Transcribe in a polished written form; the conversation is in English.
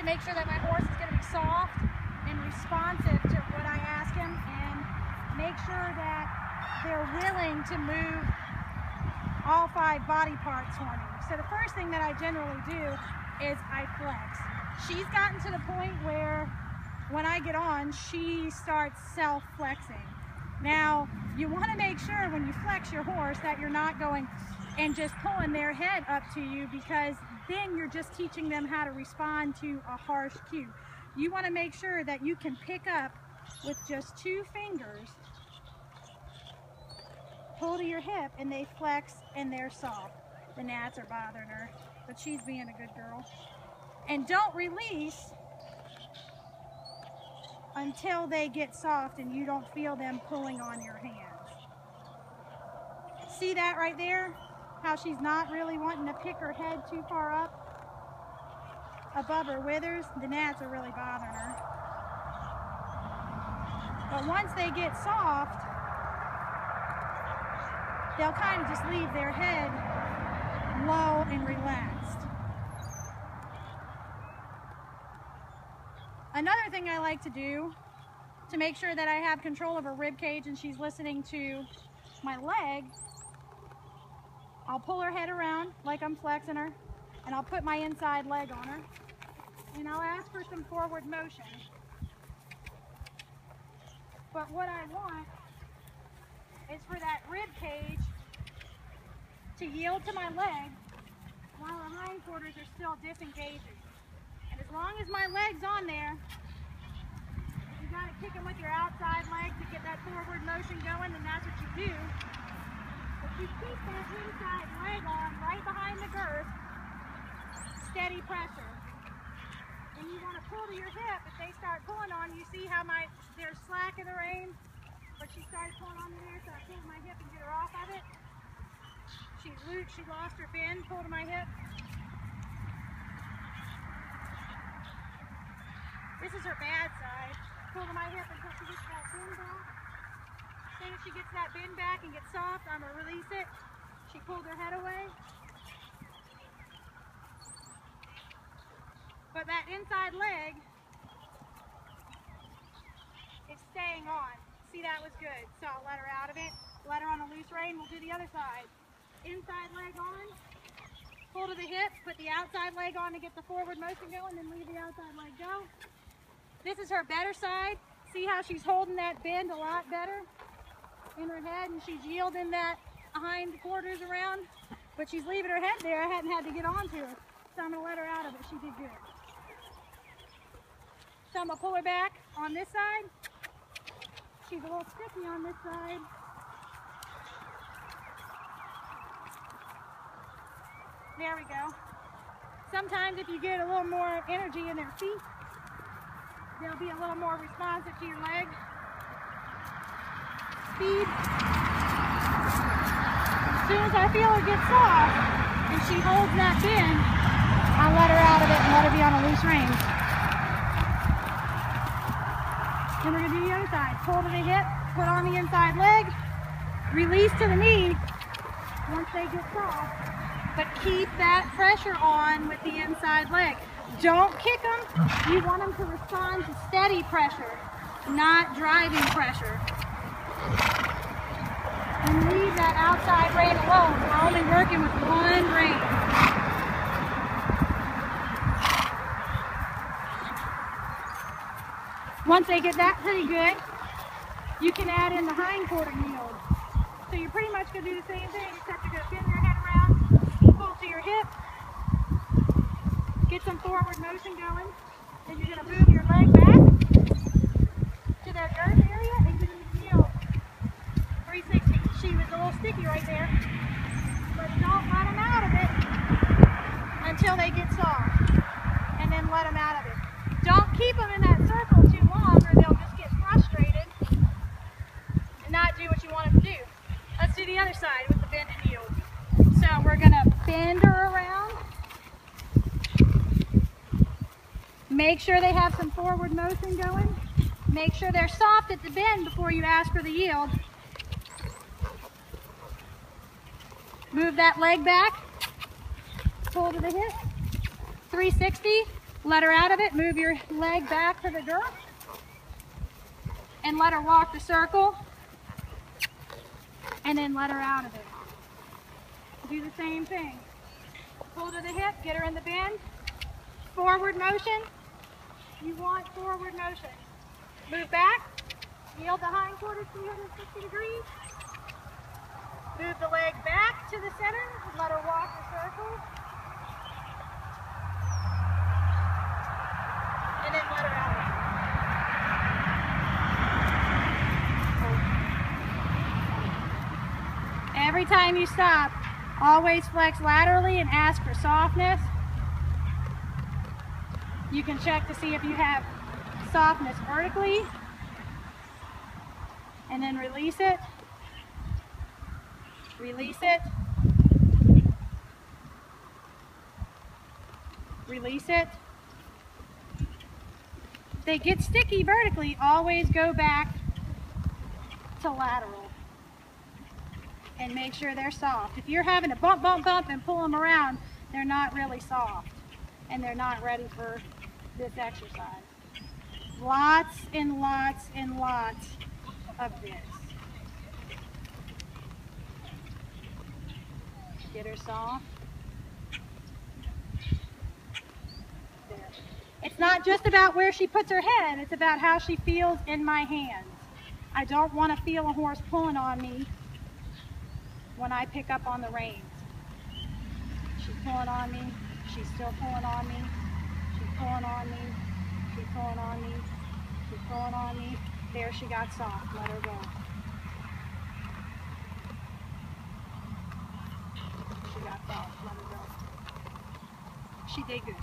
to make sure that my horse is going to be soft and responsive to what I ask him, and make sure that they're willing to move all 5 body parts for me. So the first thing that I generally do is I flex. She's gotten to the point where when I get on, she starts self-flexing. Now, you want to make sure when you flex your horse that you're not going and just pulling their head up to you, because then you're just teaching them how to respond to a harsh cue. You want to make sure that you can pick up with just 2 fingers, pull to your hip, and they flex and they're soft. The gnats are bothering her, but she's being a good girl. And don't release until they get soft and you don't feel them pulling on your hands. See that right there? How she's not really wanting to pick her head too far up above her withers? The gnats are really bothering her. But once they get soft, they'll kind of just leave their head low and relaxed. Another thing I like to do to make sure that I have control of her rib cage and she's listening to my leg, I'll pull her head around like I'm flexing her, and I'll put my inside leg on her, and I'll ask for some forward motion. But what I want is for that rib cage to yield to my leg while her hindquarters are still disengaging. And as long as my leg's on there, you gotta kick them with your outside leg to get that forward motion going, and that's what you do. But you keep that inside leg on right behind the girth, steady pressure. And you want to pull to your hip. If they start pulling on, you see how they're slack in the rein, but she started pulling on me there, so I pulled my hip and get her off of it. She's loose, she lost her bend, pulled to my hip. This is her bad side. Pull to my hip until she gets that bend back. Then if she gets that bend back and gets soft, I'm going to release it. She pulled her head away. But that inside leg is staying on. See, that was good. So I'll let her out of it. Let her on a loose rein. We'll do the other side. Inside leg on. Pull to the hip. Put the outside leg on to get the forward motion going. Then leave the outside leg go. This is her better side. See how she's holding that bend a lot better in her head, and she's yielding that hind quarters around, but she's leaving her head there. I hadn't had to get onto her, so I'm going to let her out of it. She did good. So I'm going to pull her back on this side. She's a little sticky on this side. There we go. Sometimes if you get a little more energy in their feet, they'll be a little more responsive to your leg. Speed. As soon as I feel her get soft and she holds that bend, I'll let her out of it and let her be on a loose rein. Then we're going to do the other side. Pull to the hip, put on the inside leg, release to the knee once they get soft. But keep that pressure on with the inside leg. Don't kick them. You want them to respond to steady pressure, not driving pressure. And leave that outside rein alone. We're only working with one rein. Once they get that pretty good, you can add in the hindquarter yield. So you're pretty much going to do the same thing, except you're going to bend your head around, pull to your hip, get some forward motion going, then you're going to move your leg back to their girth area and give them the yield. 360. She was a little sticky right there, but don't let them out of it until they get soft, and then let them out of it. Don't keep them in that circle too long, or they'll just get frustrated and not do what you want them to do. Let's do the other side with the bend and yield. So we're going to bend her around. Make sure they have some forward motion going. Make sure they're soft at the bend before you ask for the yield. Move that leg back. Pull to the hip. 360. Let her out of it. Move your leg back to the girth. And let her walk the circle. And then let her out of it. Do the same thing. Pull to the hip, get her in the bend. Forward motion. You want forward motion. Move back. Yield the hindquarters 360 degrees. Move the leg back to the center. Let her walk the circle. And then let her out of it. Every time you stop, always flex laterally and ask for softness. You can check to see if you have softness vertically. And then release it. Release it. Release it. If they get sticky vertically, always go back to lateral. And make sure they're soft. If you're having to bump, bump, bump and pull them around, they're not really soft. And they're not ready for this exercise. Lots and lots and lots of this. Get her soft. There. It's not just about where she puts her head, it's about how she feels in my hands. I don't want to feel a horse pulling on me when I pick up on the reins. She's pulling on me, she's still pulling on me, she's pulling on me, she's pulling on me, she's pulling on me. There, she got soft, let her go. She got soft, let her go. She did good.